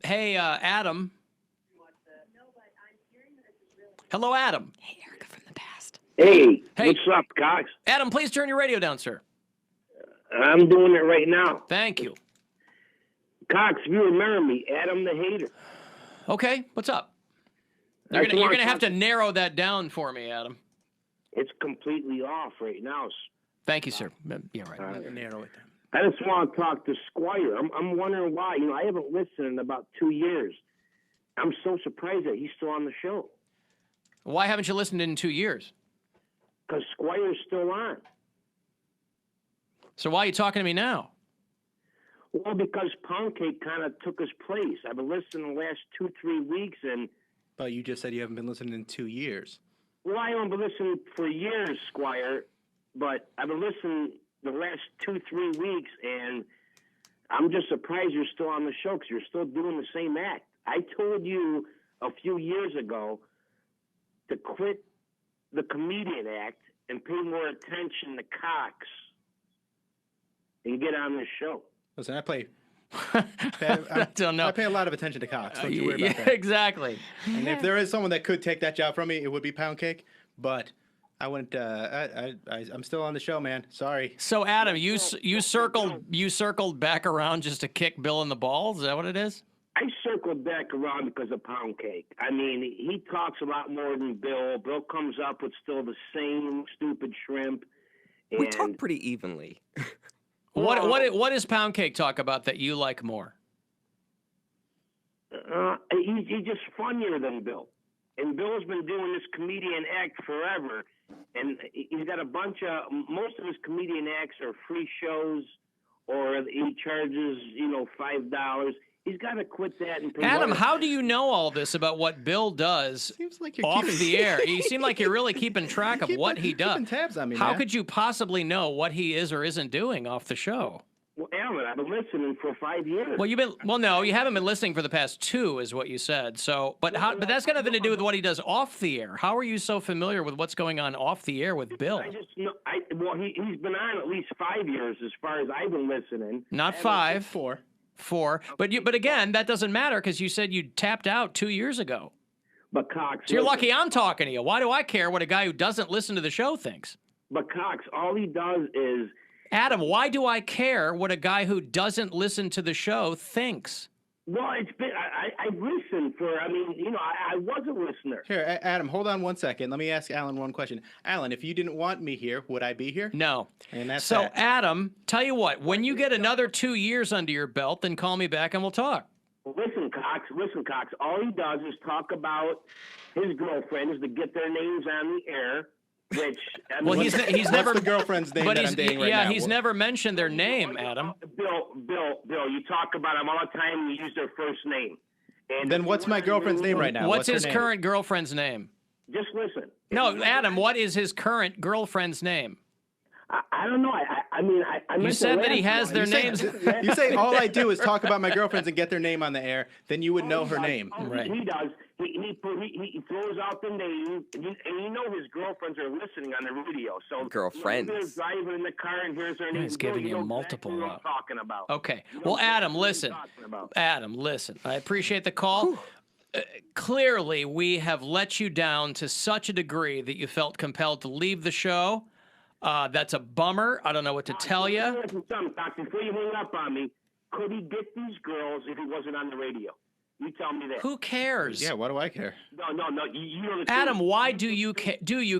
Hey, Adam. Hello, Adam. Hey, Erica from the past. Hey, Hey. what's up, Cox? Adam, please turn your radio down, sir. I'm doing it right now. Thank you. Cox, if you remember me, Adam the Hater. Okay, what's up? You're gonna have to narrow that down for me, Adam. It's completely off right now. Thank you, sir. Yeah, right. Narrow it down. I just want to talk to Squire. I'm wondering why. You know, I haven't listened in about 2 years. I'm so surprised that he's still on the show. Why haven't you listened in 2 years? Because Squire's still on. So why are you talking to me now? Well, because Pound Cake kind of took his place. I've been listening the last 2-3 weeks, and But you just said you haven't been listening in 2 years. well, I haven't been listening for years, Squire, but I've been listening the last 2-3 weeks, and I'm just surprised you're still on the show because you're still doing the same act. I told you a few years ago to quit the comedian act and pay more attention to Cox and get on the show. Listen, I play. I don't know. I pay a lot of attention to Cox. Don't you worry Yeah, about that. exactly. And if there is someone that could take that job from me, it would be Pound Cake. But I wouldn't. I'm still on the show, man. Sorry. So, Adam, you circled back around just to kick Bill in the balls. Is that what it is? I circled back around because of Pound Cake. I mean, he talks a lot more than Bill. Bill comes up with still the same stupid shrimp. We and- talk pretty evenly. What does Pound Cake talk about that you like more? He's just funnier than Bill. And Bill's been doing this comedian act forever. And he's got a bunch of, most of his comedian acts are free shows or he charges, $5. He's got to quit that. And Adam, how do you know all this about what Bill does Seems like you're off keeping the air? You seem like you're really keeping track of what he does. keeping tabs on me, How man. could you possibly know what he is or isn't doing off the show? Well, Alan, I've been listening for 5 years. Well, no, you haven't been listening for the past 2, is what you said. So, but that's got nothing to do with what he does off the air. How are you so familiar with what's going on off the air with Bill? I just know, he's been on at least 5 years as far as I've been listening. Not 5, 4. 4. But again, that doesn't matter because you said you tapped out 2 years ago. But Cox, So you're listen, lucky I'm talking to you. Why do I care what a guy who doesn't listen to the show thinks? But Cox, all he does is Adam, why do I care what a guy who doesn't listen to the show thinks? well, it's been I listened for. I mean, I was a listener. Here, Adam, hold on 1 second. Let me ask Alan one question. Alan, if you didn't want me here, would I be here? No. And that's So, that. Adam, tell you what, when you get another 2 years under your belt, then call me back and we'll talk. Listen, Cox. All he does is talk about his girlfriends to get their names on the air. Which I mean, Well, he's What's never the girlfriend's name but that he's I'm dating right now? he's never mentioned their name, Adam. Bill. You talk about them all the time. You use their first name. And Then what's my girlfriend's name right now? What's her his name? current girlfriend's name? Just listen. No, Adam, what is his current girlfriend's name? I don't know. I mean, I You meant said to that he laugh has about their it. names. You say all I do is talk about my girlfriends and get their name on the air, then you would know her name. Right. He does. He throws out the name, and his girlfriends are listening on the radio. So Girlfriends. They're driving in the car, and here's their name. He's giving You you know multiple, exactly what I'm talking about. Okay. You know Well, Adam, exactly what I'm listen. talking about. Adam, listen. I appreciate the call. Clearly, we have let you down to such a degree that you felt compelled to leave the show. That's a bummer. I don't know what to tell you. Listen, Doc, before you hang up on me, could he get these girls if he wasn't on the radio? You tell me that. Who cares? Yeah, why do I care? No. You know the Adam, truth. why do you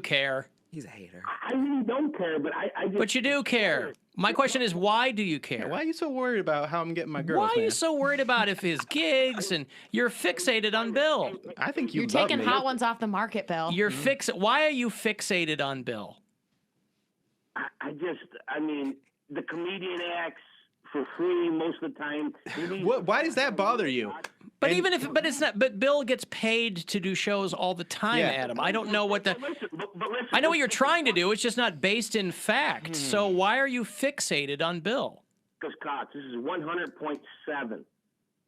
care? He's a hater. I really don't care, but I just. But you do care. My question is, why do you care? Why are you so worried about how I'm getting my girls, Why are you man? so worried about if his gigs and you're fixated on Bill? I think you You're love taking me. hot ones off the market, Bill. Why are you fixated on Bill? I mean, the comedian acts for free most of the time. Why does that bother you? But but Bill gets paid to do shows all the time, Yeah. Adam. I don't know what the. But listen, I know what you're trying to do. It's just not based in fact. So why are you fixated on Bill? Because Cox, this is 100.7.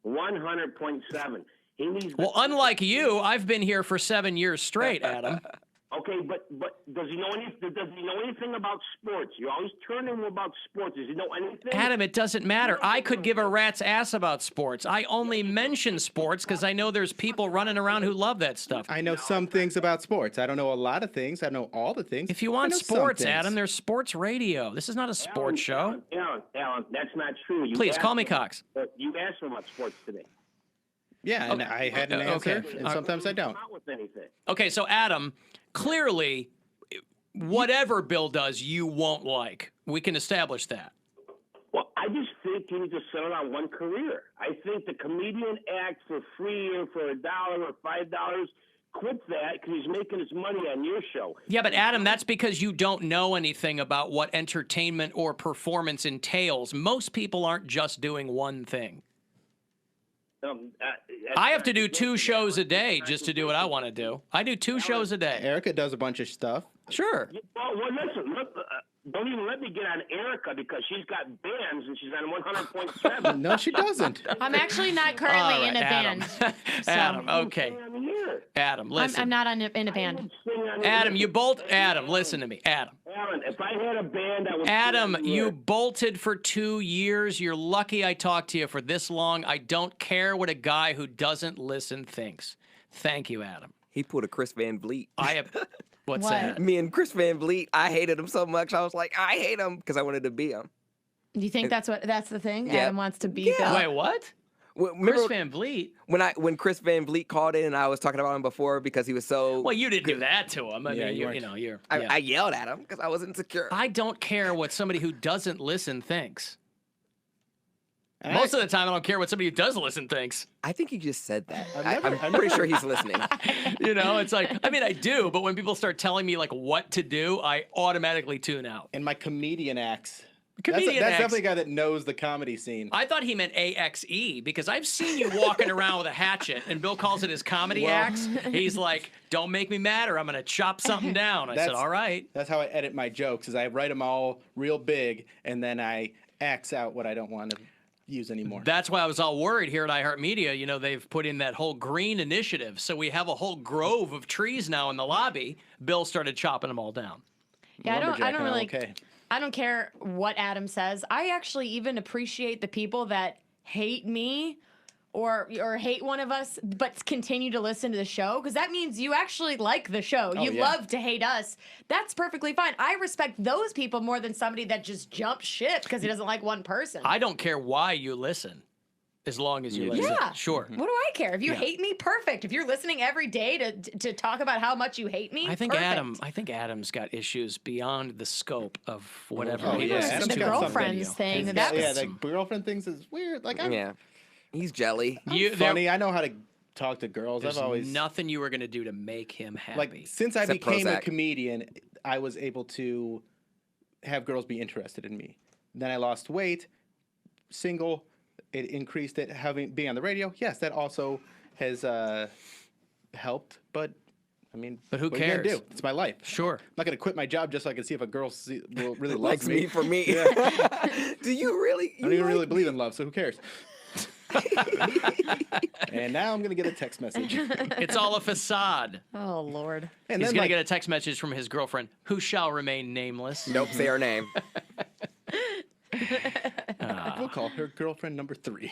100.7. He needs. Well, unlike you, I've been here for 7 years straight, Adam. Okay, but does he know anything about sports? You always turn to him about sports. Does he know anything? Adam, it doesn't matter. I could give a rat's ass about sports. I only mention sports because I know there's people running around who love that stuff. I know some things about sports. I don't know a lot of things. I know all the things. If you I want know some sports, things. Adam, there's sports radio. This is not a sports show. Alan, that's not true. You Please asked call me him- Cox. You asked him about sports today. Yeah, and I had an answer, okay. and sometimes I don't. Not with anything. Okay, so Adam, clearly, whatever Bill does, you won't like. We can establish that. Well, I just think you need to settle on one career. I think the comedian act for free or for $1 or $5. Quit that because he's making his money on your show. Yeah, but Adam, that's because you don't know anything about what entertainment or performance entails. Most people aren't just doing one thing. I have to do 2 shows a day just to do what I want to do. I do 2 shows a day. Erica does a bunch of stuff. Sure. Well, listen, look, don't even let me get on Erica because she's got bands and she's on 100.7. No, she doesn't. I'm actually not currently All right, in a Adam. band. Adam, You okay. sing on the air. Adam, listen. I'm not in a band. Sing on the Adam, air. you bolt. Adam, listen to me. Adam. Alan, if I had a band, I would. Adam, sing on the you air. bolted for 2 years. You're lucky I talked to you for this long. I don't care what a guy who doesn't listen thinks. Thank you, Adam. He pulled a Chris Van Vliet. I have. What's What? that? Me and Chris Van Vliet, I hated him so much. I was like, I hate him because I wanted to be him. Do you think that's the thing? Yeah. Adam wants to be Yeah. Bill? Wait, what? Remember Chris Van Vliet? when Chris Van Vliet called in and I was talking about him before because he was so. Well, you didn't do that to him. I Yeah, mean, you you know, you're. I, yeah. I yelled at him because I was insecure. I don't care what somebody who doesn't listen thinks. And Most of the time, I don't care what somebody who does listen thinks. I think you just said that. I've I'm pretty sure he's listening. You know, it's like, I mean, I do, but when people start telling me like what to do, I automatically tune out. and my comedian acts. Comedian that's acts. definitely a guy that knows the comedy scene. I thought he meant AXE because I've seen you walking around with a hatchet, and Bill calls it his comedy axe. He's like, "Don't make me mad, or I'm gonna chop something down." I said, That's- "All right." That's how I edit my jokes. Is I write them all real big, and then I axe out what I don't want to use anymore. That's why I was all worried here at iHeartMedia. You know, they've put in that whole green initiative, so we have a whole grove of trees now in the lobby. Bill started chopping them all down. Yeah, I Lumberjack, don't I'm really. okay. I don't care what Adam says. I actually even appreciate the people that hate me or hate one of us but continue to listen to the show because that means you actually like the show. You yeah. love to hate us. That's perfectly fine. I respect those people more than somebody that just jumps ship because he doesn't like one person. I don't care why you listen, as long as you listen. Yeah. Sure. What do I care? If you hate me, perfect. If you're listening every day to talk about how much you hate me, I think perfect. Adam's got issues beyond the scope of whatever. Oh, he yeah, listens Adam's the to got on something. girlfriends video. thing. Yeah, That yeah, was the girlfriend things is weird. Like I'm Yeah. He's jelly. There- funny. I know how to talk to girls. There's I've always nothing you were going to do to make him happy. like since I Except became a Prozac. comedian, I was able to have girls be interested in me. Then I lost weight, single. It increased it. Being on the radio, yes, that also has helped. But I mean, But who what are you gonna cares? do? It's my life. Sure. I'm not gonna quit my job just so I can see if a girl will really Likes loves me for me. Do you really? I don't even really believe in love, so who cares? And now I'm gonna get a text message. It's all a facade. Oh Lord. And He's then going like, to get a text message from his girlfriend, who shall remain nameless. Nope, say her name. we'll call her girlfriend number 3.